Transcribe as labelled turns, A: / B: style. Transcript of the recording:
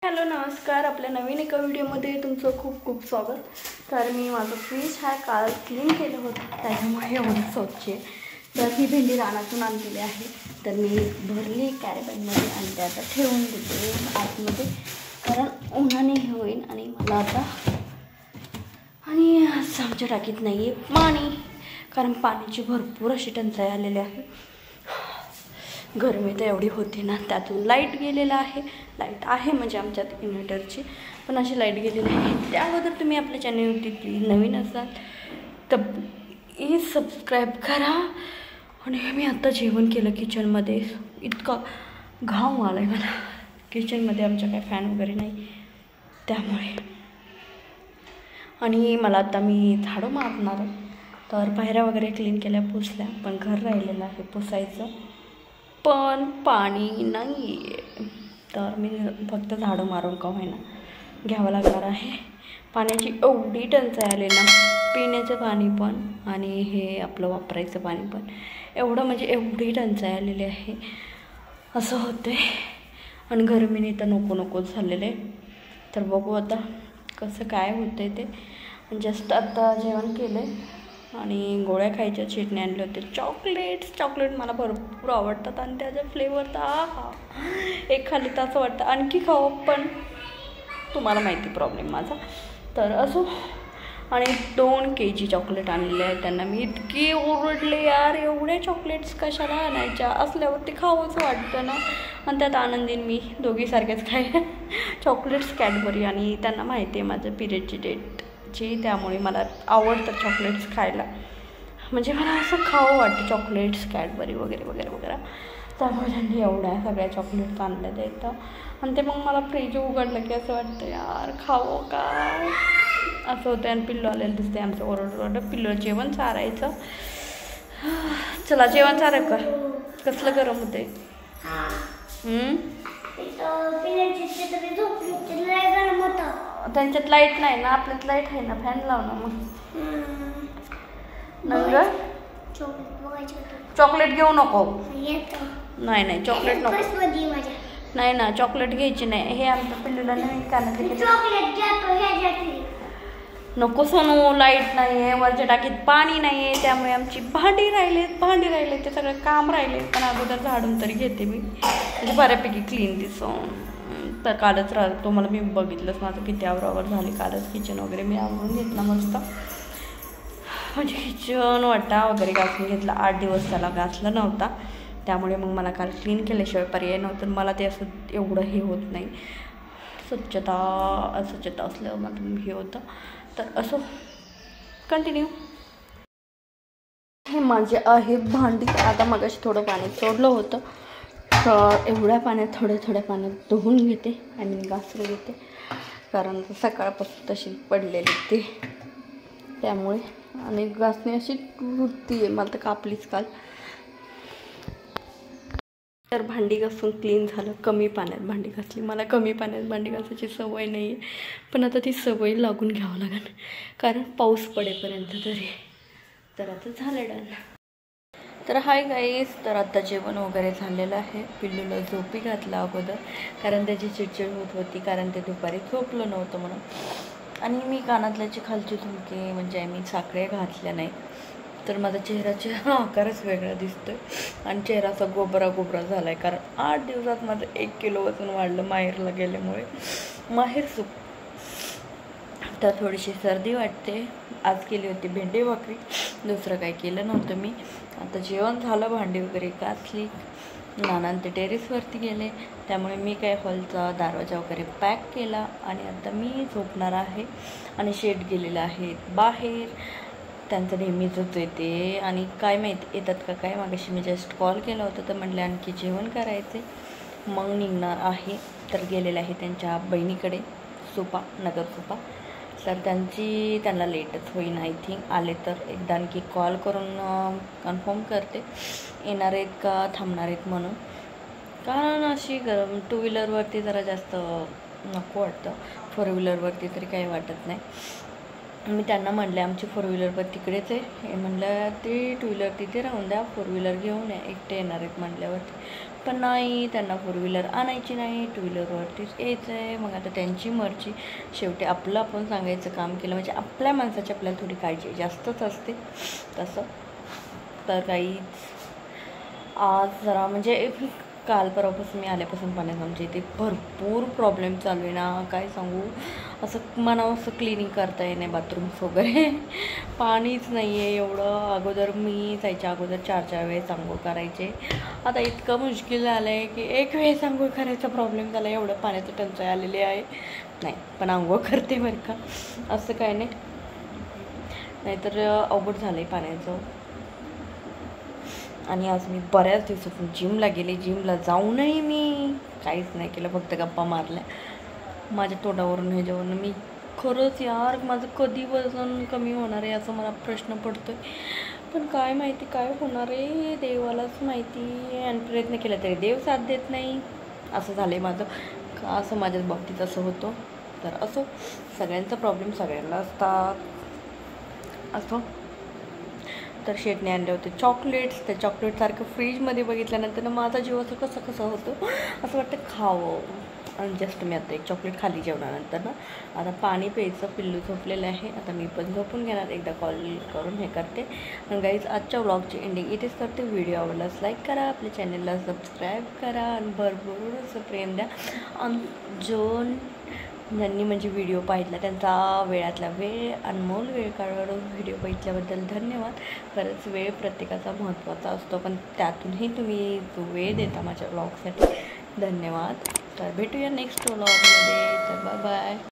A: Hello नमस्कार, आपल्या नवीन एका व्हिडिओमध्ये तुमचं खूप खूप स्वागत। तर मी माझं फ्रीज हा काल क्लीन केलं होतं, त्याच्यामुळे एवढं स्वच्छ आहे। तर ही भेंडी रानातून आणलेली आहे, तर मी भरली कॅरीबॅगमध्ये आणि ते आता ठेवून देते आतमध्ये, कारण उन्हाने हे होईल। आणि मला आता आमच्या टाकीत नाही आहे पाणी, कारण पाण्याची भरपूर अशी टंचाई आलेली आहे। गरमी तर एवढी होती ना, त्यातून लाईट गेलेला आहे। लाईट आहे म्हणजे आमच्यात इन्व्हर्टरची, पण अशी लाईट गेलेली आहे। त्या अगोदर तुम्ही आपल्या चॅनलवरती प्लीज नवीन असाल तर प्लीज सबस्क्राईब करा। आणि मी आत्ता जेवण केलं किचनमध्ये, इतका घाम आला आहे मला। किचनमध्ये आमच्या काय फॅन वगैरे नाही त्यामुळे। आणि मला आता मी झाडू मारणार आहे, तर पायऱ्या वगैरे क्लीन केल्या, पुसल्या, पण घर राहिलेलं आहे पुसायचं, पण पाणी नाही आहे। तर मी फक्त झाडू मारून का होईना घ्यावं लागणार आहे। पाण्याची एवढी टंचाई आली ना, पिण्याचं पाणी पण आणि हे आपलं वापरायचं पाणी पण एवढं, म्हणजे एवढी टंचाई आलेली आहे, असं होतं आहे। आणि गरमीने तर नको नकोच झालेलं आहे। तर बघू आता कसं काय होतं आहे ते। जस्ट आता जेवण केलं आहे आणि गोळ्या खायच्या, चटणी आणले होते, चॉकलेट मला भरपूर आवडतात आणि त्याचा फ्लेवर तर एक खाली तर असं वाटतं आणखी खावं, पण तुम्हाला माहिती प्रॉब्लेम माझा, तर असो। आणि 2 kg चॉकलेट आणलेले आहेत, त्यांना मी इतकी ओरडले, यार एवढे चॉकलेट्स कशाला आणायच्या, असल्यावरती खावंच वाटतं ना। आणि त्यात आनंदीन मी दोघीसारखेच खायला चॉकलेट्स, कॅडबरी, आणि त्यांना माहिती आहे माझं पिरियडची डेटची, त्यामुळे मला आवडतं चॉकलेट्स खायला, म्हणजे मला असं खावं वाटतं चॉकलेट्स, कॅडबरी वगैरे वगैरे वगैरे। त्यामुळे त्यांनी एवढ्या सगळ्या चॉकलेट्स आणल्या द्यायचं, आणि ते मग मला फ्रीज उघडलं की असं वाटतं यार खावं का, असं होतं। आणि पिल्लू आलेलं दिसते आमचं, ओरड पिल्लू जेवण चारायचं। चला जेवण चाराय का, कसलं गरम होते। त्यांच्यात लाईट नाही ना, आपल्यात लाईट आहे ना, फॅन लाव ना मग। चॉकलेट घेऊ नको, नाही चॉकलेट नको, नाही ना चॉकलेट घ्यायची नाही। हे आमच्या पिल्लूला नवीन कानातले नको सोनू, लाईट नाही आहे, वरच्या टाकीत पाणी नाही आहे, त्यामुळे आमची भांडी राहिले ते सगळं काम राहिले, पण अगोदर झाडून तरी घेते मी, म्हणजे बऱ्यापैकी क्लीन दिसून। तर कालच तुम्हाला मी बघितलंच माझं किती आवरावर झाले, कालच किचन वगैरे मी आवरून घेतला मस्त, म्हणजे किचन वाटा वगैरे घासून घेतला। 8 दिवस त्याला घासला नव्हता, त्यामुळे मग मला काल क्लीन केल्याशिवाय पर्याय नव्हतं। मला ते असं एवढं हे होत नाही, स्वच्छता असल्यावर मला हे होतं, तर असं कंटिन्यू। हे माझे आहे भांडी, आता मगाशी थोडं पाणी सोडलं होतं, तर एवढ्या पाण्यात थोड्या पाण्यात धुवून घेते आणि घासून घेते, कारण सकाळपासून तशी पडलेली ते, त्यामुळे। आणि घासणी अशी वृत्ती आहे मला, तर कापलीच काल। तर भांडी घासून क्लीन झालं, कमी पाण्यात भांडी घासली। मला कमी पाण्यात भांडी घासायची सवय नाही आहे, पण आता ती सवय लागून घ्यावं लागेल, कारण पाऊस पडेपर्यंत तरी। तर आता झालं डन। तर हाय गाईस, तर आता जेवण वगैरे झालेलं आहे। पिल्लूला झोपी घातला अगोदर, कारण त्याची चिडचिड होत होती, कारण ते दुपारी झोपलं नव्हतं म्हणून। आणि मी कानातल्याची खालची झुमके म्हणजे मी साखळ्या घातल्या नाही, तर माझा चेहऱ्याचा आकारच वेगळा दिसतोय आणि चेहरा असा गोबरा झाला आहे, कारण 8 दिवसात माझं 1 किलो वजन वाढलं माहेरला गेल्यामुळे। माहेर सुख, तर थोडीशी सर्दी वाटते। आज केली होती भेंडी भाकरी, दुसरं काही केलं नव्हतं मी। आता जेवण झालं, भांडी वगैरे घासली, नाना ते टेरेसवरती गेले, त्यामुळे मी काय हॉलचा दरवाजा वगैरे पॅक केला आणि आता मी झोपणार आहे। आणि शेट गेलेला आहे बाहेर, त्यांचं नेहमीच होतं ते, आणि काय माहीत येतात का काय। मागाशी मी जस्ट कॉल केला होता, तर म्हटले आणखी जेवण करायचे मग निघणार आहे। तर गेलेलं आहे त्यांच्या बहिणीकडे, नगर सुपा, तर त्यांना लेटच होईन आय थिंक। आले तर एकदा आणखी कॉल करून कन्फर्म करते येणार आहेत का थांबणार आहेत म्हणून, कारण अशी 2 व्हीलरवरती जरा जास्त नको वाटतं, 4 व्हीलरवरती तरी काही वाटत नाही। मी त्यांना म्हटले आमची 4 व्हीलर तिकडेच आहे, हे म्हणलं ते 2 व्हीलर तिथे राहून द्या, 4 व्हीलर घेऊन या, एकटे येणार आहेत म्हटल्यावरती। पण नाही, त्यांना फोर व्हीलर आणायची नाही, टू व्हीलरवरतीच यायचं आहे. मग आता त्यांची मर्जी. शेवटी आपलं आपण सांगायचं काम केलं म्हणजे आपल्या माणसाची आपल्याला थोडी काळजी जास्तच असते तसं. तर काहीच आज जरा म्हणजे काल परवापासून मी आल्यापासून पाण्याचं आमच्या इथे भरपूर प्रॉब्लेम चालू आहे ना, काय सांगू. असं मनावं असं क्लिनिंग करता येणे बाथरूम्स वगैरे, पाणीच नाही आहे एवढं. अगोदर मी जायच्या अगोदर 4-4 वेळेस आंघोळ करायचे. आता इतकं मुश्किल झालं आहे की एक वेळेस आंघोळ करायचा प्रॉब्लेम झाला. एवढं पाण्याची टंचाई आलेली आहे. नाही पण आंघोळ करते बरं का, असं काय नाही. नाहीतर अवघड झालं आहे पाण्याचं. आणि आज मी बऱ्याच दिवसातून जिमला गेले. जिमला जाऊनही मी काहीच नाही केलं, फक्त गप्पा मारल्या. माझ्या तोंडावरून ह्याच्यावरून मी खरंच यार माझं कधी वजन कमी होणार आहे असं मला प्रश्न पडतो आहे. पण काय माहिती काय होणार आहे, देवालाच माहिती. आणि प्रयत्न केला तरी देव साथ देत नाही. असं झालं आहे माझं का, असं माझ्याच बाबतीत असं होतं. तर असो, सगळ्यांचा प्रॉब्लेम सगळ्यांना असतात असं. तर शेटने आणले होते चॉकलेट्स. त्या चॉकलेटसारखं फ्रीजमध्ये बघितल्यानंतर माझा जीव असं कसं होतो, असं वाटतं खावं. आणि जस्ट मी आता एक चॉकलेट खाली जेवणानंतर ना. आता पाणी प्यायचं. पिल्लू झोपलेलं आहे. आता मी पण झोपून घेणार. एकदा कॉल करून हे करते. आणि गाईज आजच्या व्लॉगची एंडिंग इथेच करते. व्हिडिओ आवडल्यास लाईक करा, आपल्या चॅनलला सबस्क्राईब करा आणि भरपूर असं प्रेम द्या. आणि ज्यांनी म्हणजे व्हिडिओ पाहितला त्यांचा वेळातला वेळ, अनमोल वेळ काढून व्हिडिओ बघितल्याबद्दल धन्यवाद. खरंच वेळ प्रत्येकाचा महत्त्वाचा असतो, पण त्यातूनही तुम्ही तो वेळ देता माझ्या व्लॉगसाठी. धन्यवाद. तर भेटूया नेक्स्ट व्लॉगमध्ये. तर बाय बाय.